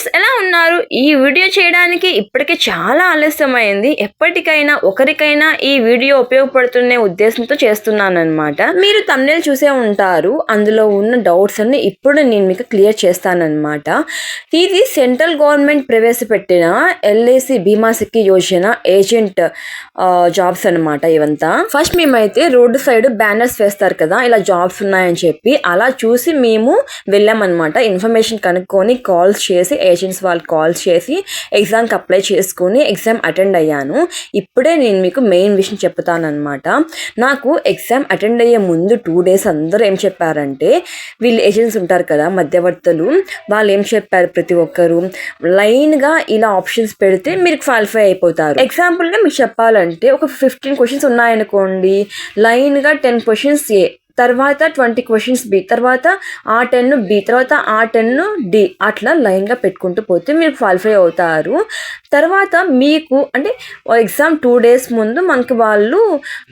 Friends ఎలా ఉన్నారు? ఈ వీడియో చేయడానికి ఇప్పటికే చాలా ఆలస్యమైంది. ఎప్పటికైనా ఒకరికైనా ఈ వీడియో ఉపయోగపడుతున్న ఉద్దేశంతో చేస్తున్నానన్నమాట. మీరు థంబ్నెయిల్ చూసే ఉంటారు. అందులో ఉన్న డౌట్స్ అన్ని ఇప్పుడు నేను మీకు క్లియర్ చేస్తానన్నమాట. ఇది సెంట్రల్ గవర్నమెంట్ ప్రవేశపెట్టిన ఎల్ఐసి బీమా సిక్కి యోజన ఏజెంట్ జాబ్స్ అన్నమాట. ఇవంతా ఫస్ట్ మేమైతే రోడ్డు సైడ్ బ్యానర్స్ వేస్తారు కదా, ఇలా జాబ్స్ ఉన్నాయని చెప్పి అలా చూసి మేము వెళ్ళామన్నమాట. ఇన్ఫర్మేషన్ కనుక్కొని కాల్స్ చేసి ఏజెంట్స్ వాళ్ళు కాల్స్ చేసి ఎగ్జామ్కి అప్లై చేసుకుని ఎగ్జామ్ అటెండ్ అయ్యాను. ఇప్పుడే నేను మీకు మెయిన్ విషయం చెప్తానమాట. నాకు ఎగ్జామ్ అటెండ్ అయ్యే ముందు 2 days అందరూ ఏం చెప్పారంటే, వీళ్ళు ఏజెంట్స్ ఉంటారు కదా మధ్యవర్తులు, వాళ్ళు ఏం చెప్పారు, ప్రతి ఒక్కరు లైన్గా ఇలా ఆప్షన్స్ పెడితే మీరు క్వాలిఫై అయిపోతారు. ఎగ్జాంపుల్గా మీకు చెప్పాలంటే ఒక 15 questions ఉన్నాయనుకోండి, లైన్గా 10 questions ఏ, తర్వాత 20 questions బి, తర్వాత ఆ 10 బి, తర్వాత ఆ 10 డి, అట్లా లైన్గా పెట్టుకుంటూ పోతే మీరు క్వాలిఫై అవుతారు. తర్వాత మీకు అంటే ఎగ్జామ్ 2 days ముందు మనకి వాళ్ళు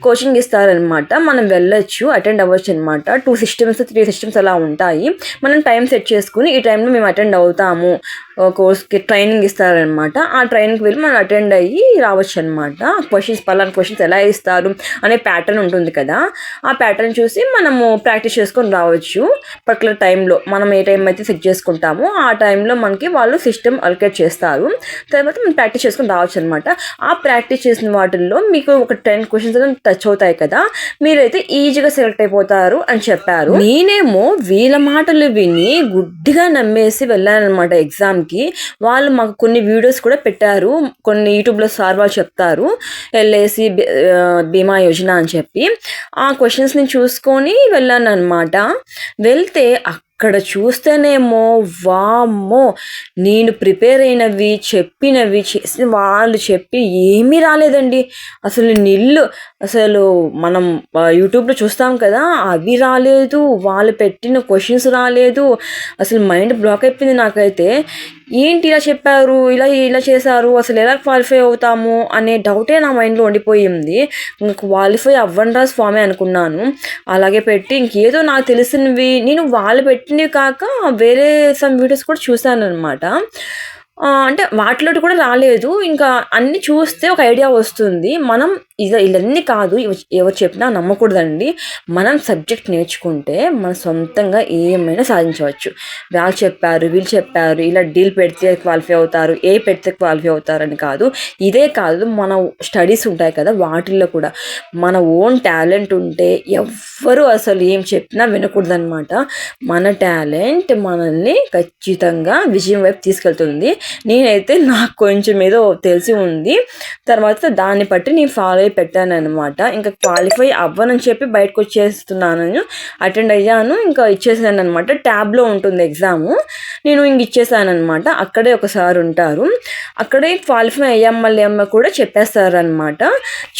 కోచింగ్ ఇస్తారనమాట. మనం వెళ్ళొచ్చు, అటెండ్ అవ్వచ్చు అనమాట. 2 systems 3 systems అలా ఉంటాయి. మనం టైం సెట్ చేసుకుని ఈ టైంలో మేము అటెండ్ అవుతాము, కోర్స్కి ట్రైనింగ్ ఇస్తారనమాట. ఆ ట్రైనింగ్కి వెళ్ళి మనం అటెండ్ అయ్యి రావచ్చు అనమాట. పలానా క్వశ్చన్స్ ఎలా ఇస్తారు అనే ప్యాటర్న్ ఉంటుంది కదా, ఆ ప్యాటర్న్ చూసి మనము ప్రాక్టీస్ చేసుకొని రావచ్చు. పర్టికులర్ టైంలో మనం ఏ టైం అయితే సెట్ చేసుకుంటామో ఆ టైంలో మనకి వాళ్ళు సిస్టమ్ అలొకేట్ చేస్తారు. తర్వాత మనం ప్రాక్టీస్ చేసుకొని రావచ్చు అనమాట. ఆ ప్రాక్టీస్ చేసిన వాటిల్లో మీకు ఒక 10 questions టచ్ అవుతాయి కదా, మీరైతే ఈజీగా సెలెక్ట్ అయిపోతారు అని చెప్పారు. నేనేమో వీళ్ళ మాటలు విని గుడ్డిగా నమ్మేసి వెళ్ళానమాట ఎగ్జామ్కి. వాళ్ళు మాకు కొన్ని వీడియోస్ కూడా పెట్టారు, కొన్ని యూట్యూబ్లో సార్ వాళ్ళు చెప్తారు ఎల్ఐసి బీమా యోజన అని చెప్పి. ఆ క్వశ్చన్స్ని చూసుకొని వెళ్ళాను అనమాట. వెళ్తే అక్కడ చూస్తేనేమో వామ్మో, నేను ప్రిపేర్ అయినవి చెప్పినవి చేసి వాళ్ళు చెప్పి ఏమీ రాలేదండి. అసలు అసలు మనం యూట్యూబ్లో చూస్తాం కదా, అవి రాలేదు, వాళ్ళు పెట్టిన క్వశ్చన్స్ రాలేదు. అసలు మైండ్ బ్లాక్ అయిపోయింది నాకైతే. ఏంటి ఇలా చెప్పారు, ఇలా చేశారు, అసలు ఎలా క్వాలిఫై అవుతాము అనే డౌటే నా మైండ్లో ఉండిపోయింది. ఇంకా క్వాలిఫై అవ్వండి స్వామి అనుకున్నాను. అలాగే పెట్టి ఇంకేదో నాకు తెలిసినవి నేను వాళ్ళు పెట్టినవి కాక వేరే సమ్ వీడియోస్ కూడా చూశాను అనమాట. అంటే వాటిలో కూడా రాలేదు. ఇంకా అన్నీ చూస్తే ఒక ఐడియా వస్తుంది. మనం ఇవన్నీ కాదు, ఎవరు చెప్పినా నమ్మకూడదండి. మనం సబ్జెక్ట్ నేర్చుకుంటే మన సొంతంగా ఏమైనా సాధించవచ్చు. వాళ్ళు చెప్పారు, వీళ్ళు చెప్పారు, ఇలా డీల్ పెడితే క్వాలిఫై అవుతారు, పెడితే క్వాలిఫై అవుతారని కాదు. ఇదే కాదు, మన స్టడీస్ ఉంటాయి కదా, వాటిల్లో కూడా మన ఓన్ టాలెంట్ ఉంటే ఎవ్వరూ అసలు ఏం చెప్పినా వినకూడదనమాట. మన టాలెంట్ మనల్ని ఖచ్చితంగా విజయం వైపు తీసుకెళ్తుంది. నేనైతే నాకు కొంచెం ఏదో తెలిసి ఉంది, తర్వాత దాన్ని బట్టి నేను ఫాలో అయి పెట్టాను అనమాట. ఇంకా క్వాలిఫై అవ్వనని చెప్పి బయటకు వచ్చేస్తున్నాను. అటెండ్ అయ్యాను, ఇంకా ఇచ్చేసాను అనమాట. ట్యాబ్లో ఉంటుంది ఎగ్జాము, నేను ఇంక ఇచ్చేసాను అనమాట. అక్కడే ఒకసారి ఉంటారు, అక్కడే క్వాలిఫై అయ్యామల్లి కూడా చెప్పేస్తారనమాట.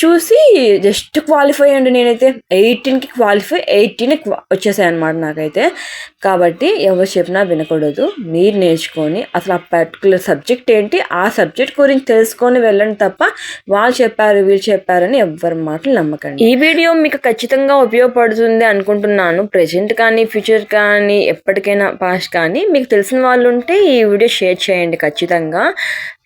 చూసి జస్ట్ క్వాలిఫై అండి. నేనైతే 18కి క్వాలిఫై, 18 వచ్చేసాయి అనమాట నాకైతే. కాబట్టి ఎవరు చెప్పినా వినకూడదు. మీరు నేర్చుకొని అసలు ఆ పర్టికులర్ సబ్జెక్ట్ ఏంటి, ఆ సబ్జెక్ట్ గురించి తెలుసుకొని వెళ్ళండి తప్ప వాళ్ళు చెప్పారు వీళ్ళు చెప్పారని ఎవ్వరి మాటలు నమ్మకండి. ఈ వీడియో మీకు ఖచ్చితంగా ఉపయోగపడుతుంది అనుకుంటున్నాను. ప్రెజెంట్ కానీ ఫ్యూచర్ కానీ ఎప్పటికైనా పాస్ట్ కానీ మీకు తెలిసిన వాళ్ళు ఉంటే ఈ వీడియో షేర్ చేయండి ఖచ్చితంగా.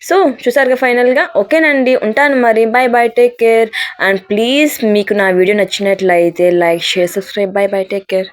సో చూసారుగా ఫైనల్గా. ఓకేనండి, ఉంటాను మరి. Bye take care. And please మీకు నా వీడియో నచ్చినట్లయితే like, share, subscribe. Bye take care.